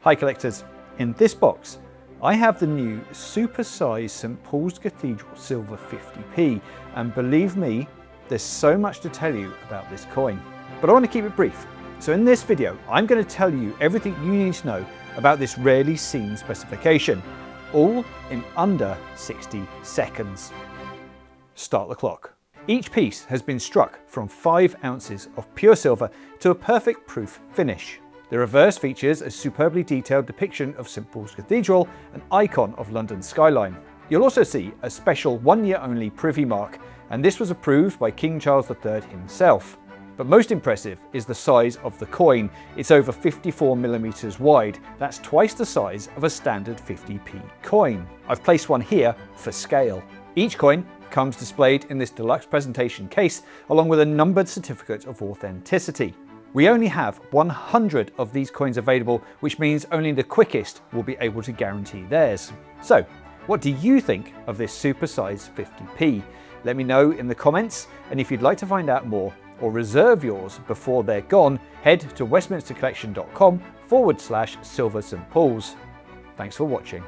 Hi collectors, in this box I have the new SUPERSIZE St Paul's Cathedral Silver 50p, and believe me, there's so much to tell you about this coin. But I want to keep it brief, so in this video I'm going to tell you everything you need to know about this rarely seen specification, all in under 60 seconds. Start the clock. Each piece has been struck from 5 ounces of pure silver to a perfect proof finish. The reverse features a superbly detailed depiction of St Paul's Cathedral, an icon of London's skyline. You'll also see a special 1-year only privy mark, and this was approved by King Charles III himself. But most impressive is the size of the coin. It's over 54mm wide. That's twice the size of a standard 50p coin. I've placed one here for scale. Each coin comes displayed in this deluxe presentation case, along with a numbered certificate of authenticity. We only have 100 of these coins available, which means only the quickest will be able to guarantee theirs. So, what do you think of this SUPERSIZE 50p? Let me know in the comments, and if you'd like to find out more or reserve yours before they're gone, head to westminstercollection.com/Silver St Paul's. Thanks for watching.